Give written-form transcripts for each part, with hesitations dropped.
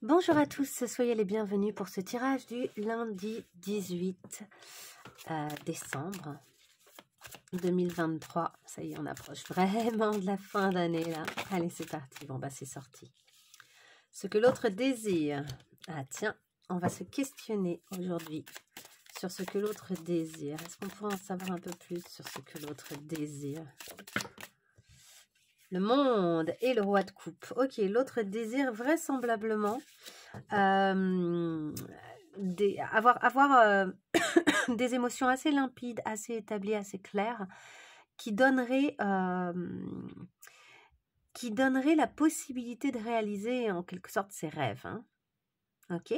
Bonjour à tous, soyez les bienvenus pour ce tirage du lundi 18 décembre 2023. Ça y est, on approche vraiment de la fin d'année là. Allez, c'est parti. Bon, bah c'est sorti. Ce que l'autre désire. Ah tiens, on va se questionner aujourd'hui sur ce que l'autre désire. Est-ce qu'on pourrait en savoir un peu plus sur ce que l'autre désire? Le monde et le roi de coupe. Ok, l'autre désire vraisemblablement avoir des émotions assez limpides, assez établies, assez claires, qui donneraient la possibilité de réaliser en quelque sorte ses rêves. Hein. Ok,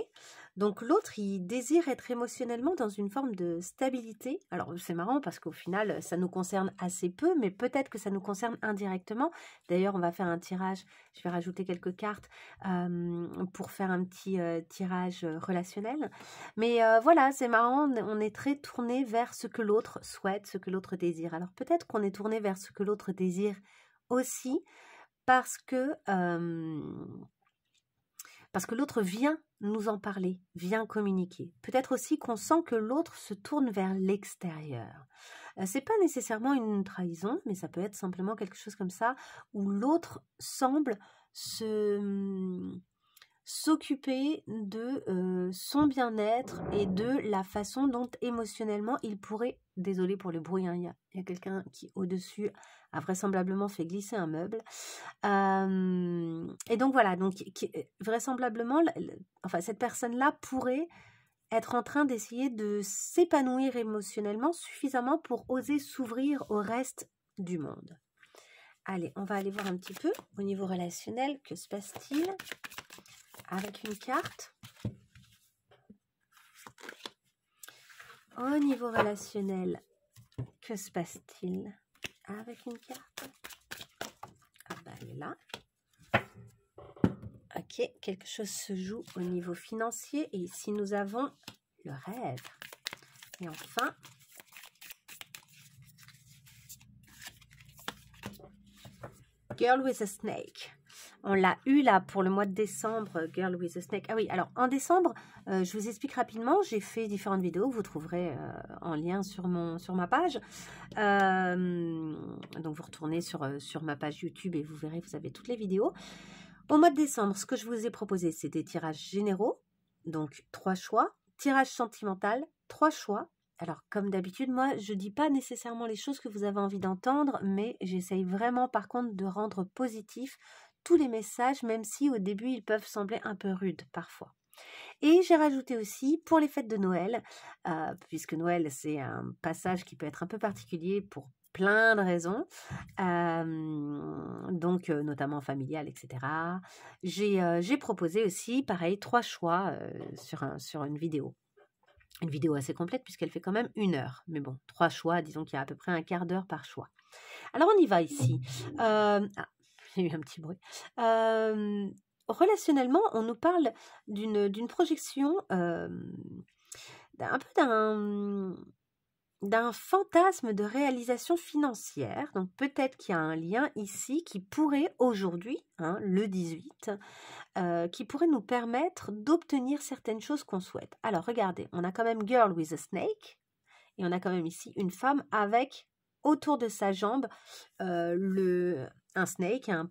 donc l'autre, il désire être émotionnellement dans une forme de stabilité. Alors c'est marrant parce qu'au final, ça nous concerne assez peu, mais peut-être que ça nous concerne indirectement. D'ailleurs, on va faire un tirage, je vais rajouter quelques cartes pour faire un petit tirage relationnel. Mais voilà, c'est marrant, on est très tourné vers ce que l'autre souhaite, ce que l'autre désire. Alors peut-être qu'on est tourné vers ce que l'autre désire aussi parce que l'autre vient nous en parler, vient communiquer. Peut-être aussi qu'on sent que l'autre se tourne vers l'extérieur. C'est pas nécessairement une trahison, mais ça peut être simplement quelque chose comme ça, où l'autre semble s'occuper de son bien-être et de la façon dont émotionnellement il pourrait, désolé pour le bruit, hein, il y a quelqu'un qui au-dessus a vraisemblablement fait glisser un meuble. Et donc voilà, donc vraisemblablement, cette personne-là pourrait être en train d'essayer de s'épanouir émotionnellement suffisamment pour oser s'ouvrir au reste du monde. Allez, on va aller voir un petit peu au niveau relationnel, que se passe-t-il avec une carte. Au niveau relationnel, que se passe-t-il avec une carte? Ah bah elle est là. Ok, quelque chose se joue au niveau financier et ici nous avons le rêve. Et enfin, Girl with a Snake. On l'a eu là pour le mois de décembre, Girl with a Snake. Ah oui, alors en décembre, je vous explique rapidement, j'ai fait différentes vidéos, vous trouverez en lien sur ma page. Donc vous retournez sur ma page YouTube et vous verrez, vous avez toutes les vidéos. Au mois de décembre, ce que je vous ai proposé, c'est des tirages généraux, donc 3 choix. Tirage sentimental, 3 choix. Alors, comme d'habitude, moi, je ne dis pas nécessairement les choses que vous avez envie d'entendre, mais j'essaye vraiment, par contre, de rendre positif tous les messages, même si au début, ils peuvent sembler un peu rudes parfois. Et j'ai rajouté aussi, pour les fêtes de Noël, puisque Noël, c'est un passage qui peut être un peu particulier pour plein de raisons, donc notamment familiales, etc. J'ai proposé aussi, pareil, 3 choix sur une vidéo. Une vidéo assez complète puisqu'elle fait quand même 1 heure. Mais bon, 3 choix, disons qu'il y a à peu près un quart d'heure par choix. Alors on y va ici. Il y a eu un petit bruit. Relationnellement, on nous parle d'une projection, un peu d'un fantasme de réalisation financière. Donc peut-être qu'il y a un lien ici qui pourrait aujourd'hui, hein, le 18, qui pourrait nous permettre d'obtenir certaines choses qu'on souhaite. Alors regardez, on a quand même Girl with a Snake, et on a quand même ici une femme avec autour de sa jambe un snake, un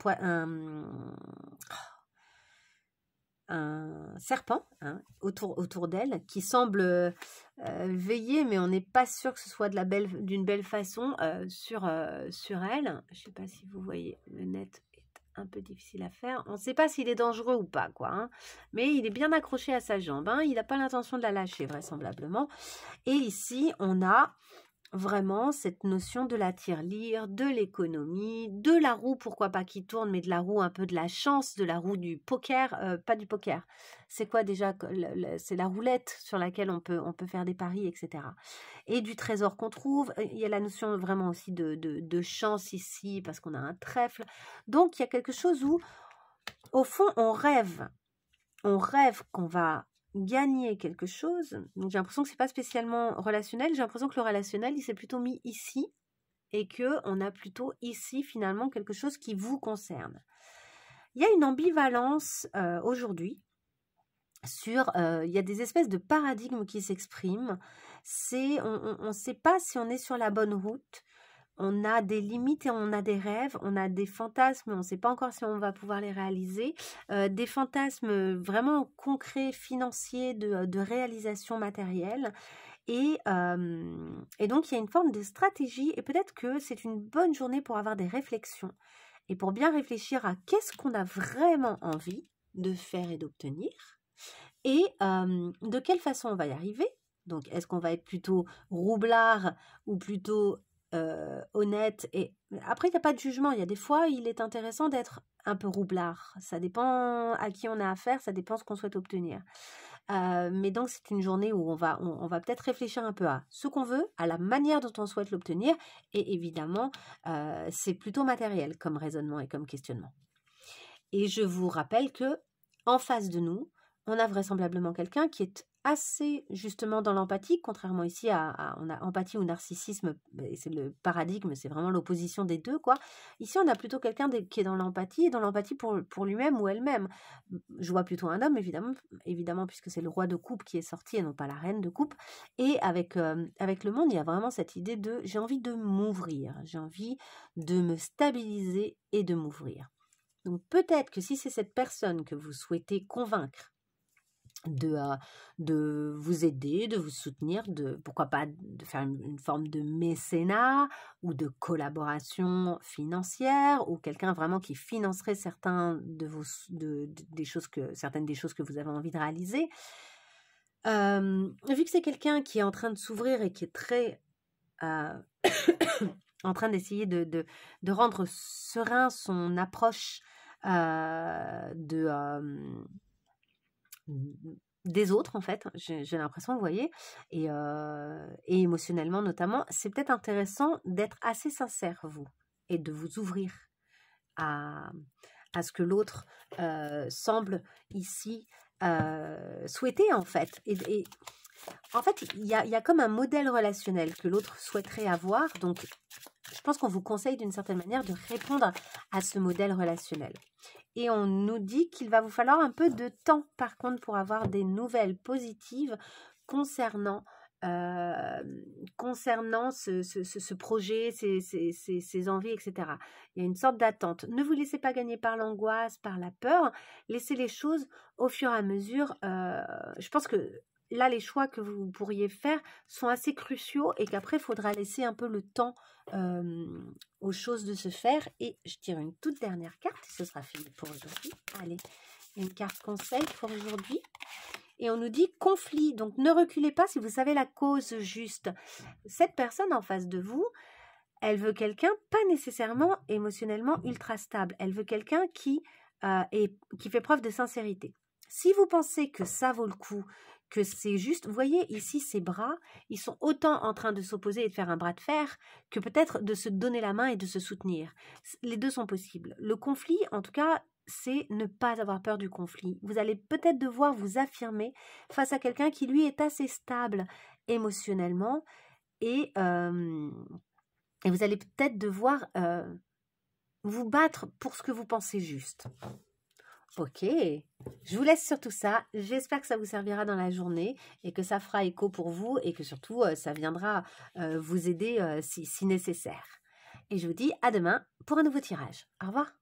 serpent, hein, autour d'elle, qui semble veiller, mais on n'est pas sûr que ce soit d'une belle façon sur elle. Je ne sais pas si vous voyez, le net est un peu difficile à faire. On ne sait pas s'il est dangereux ou pas, quoi. Hein, mais il est bien accroché à sa jambe. Hein, il n'a pas l'intention de la lâcher, vraisemblablement. Et ici, on a vraiment cette notion de la tirelire, de l'économie, de la roue, pourquoi pas qui tourne, mais de la roue un peu de la chance, de la roue du poker, pas du poker. C'est quoi déjà? C'est la roulette sur laquelle on peut faire des paris, etc. Et du trésor qu'on trouve. Il y a la notion vraiment aussi de chance ici, parce qu'on a un trèfle. Donc, il y a quelque chose où, au fond, on rêve qu'on va gagner quelque chose. Donc j'ai l'impression que c'est pas spécialement relationnel, j'ai l'impression que le relationnel il s'est plutôt mis ici et que on a plutôt ici finalement quelque chose qui vous concerne. Il y a une ambivalence aujourd'hui il y a des espèces de paradigmes qui s'expriment. On ne sait pas si on est sur la bonne route. On a des limites et on a des rêves, on a des fantasmes, on ne sait pas encore si on va pouvoir les réaliser. Des fantasmes vraiment concrets, financiers, de réalisation matérielle. Et donc, il y a une forme de stratégie et peut-être que c'est une bonne journée pour avoir des réflexions et pour bien réfléchir à qu'est-ce qu'on a vraiment envie de faire et d'obtenir et de quelle façon on va y arriver. Donc, est-ce qu'on va être plutôt roublard ou plutôt honnête et après, il n'y a pas de jugement. Il y a des fois, il est intéressant d'être un peu roublard. Ça dépend à qui on a affaire, ça dépend ce qu'on souhaite obtenir. Mais donc, c'est une journée où on va peut-être réfléchir un peu à ce qu'on veut, à la manière dont on souhaite l'obtenir. Et évidemment, c'est plutôt matériel comme raisonnement et comme questionnement. Et je vous rappelle que en face de nous, on a vraisemblablement quelqu'un qui est assez justement dans l'empathie, contrairement ici on a empathie ou narcissisme, et c'est le paradigme, c'est vraiment l'opposition des deux, quoi. Ici, on a plutôt quelqu'un qui est dans l'empathie, et dans l'empathie pour lui-même ou elle-même. Je vois plutôt un homme, évidemment puisque c'est le roi de coupe qui est sorti et non pas la reine de coupe. Et avec le monde, il y a vraiment cette idée de j'ai envie de m'ouvrir, j'ai envie de me stabiliser et de m'ouvrir. Donc peut-être que si c'est cette personne que vous souhaitez convaincre de vous aider, de vous soutenir, pourquoi pas de faire une forme de mécénat ou de collaboration financière ou quelqu'un vraiment qui financerait certaines des choses que vous avez envie de réaliser. Vu que c'est quelqu'un qui est en train de s'ouvrir et qui est très en train d'essayer de rendre serein son approche des autres, en fait, j'ai l'impression, vous voyez, et émotionnellement notamment, c'est peut-être intéressant d'être assez sincère, vous, et de vous ouvrir à ce que l'autre semble ici souhaiter, en fait. Et en fait, il y a comme un modèle relationnel que l'autre souhaiterait avoir, donc je pense qu'on vous conseille d'une certaine manière de répondre à ce modèle relationnel. Et on nous dit qu'il va vous falloir un peu de temps, par contre, pour avoir des nouvelles positives concernant ce projet, ses envies, etc. Il y a une sorte d'attente. Ne vous laissez pas gagner par l'angoisse, par la peur. Laissez les choses au fur et à mesure. Je pense que là, les choix que vous pourriez faire sont assez cruciaux et qu'après, il faudra laisser un peu le temps aux choses de se faire. Et je tire une toute dernière carte et ce sera fini pour aujourd'hui. Allez, une carte conseil pour aujourd'hui. Et on nous dit conflit. Donc, ne reculez pas si vous savez la cause juste. Cette personne en face de vous, elle veut quelqu'un pas nécessairement émotionnellement ultra stable. Elle veut quelqu'un qui fait preuve de sincérité. Si vous pensez que ça vaut le coup, que c'est juste, vous voyez ici ces bras, ils sont autant en train de s'opposer et de faire un bras de fer que peut-être de se donner la main et de se soutenir. Les deux sont possibles. Le conflit, en tout cas, c'est ne pas avoir peur du conflit. Vous allez peut-être devoir vous affirmer face à quelqu'un qui, lui, est assez stable émotionnellement et vous allez peut-être devoir vous battre pour ce que vous pensez juste. Ok, je vous laisse sur tout ça. J'espère que ça vous servira dans la journée et que ça fera écho pour vous et que surtout ça viendra vous aider si nécessaire. Et je vous dis à demain pour un nouveau tirage. Au revoir.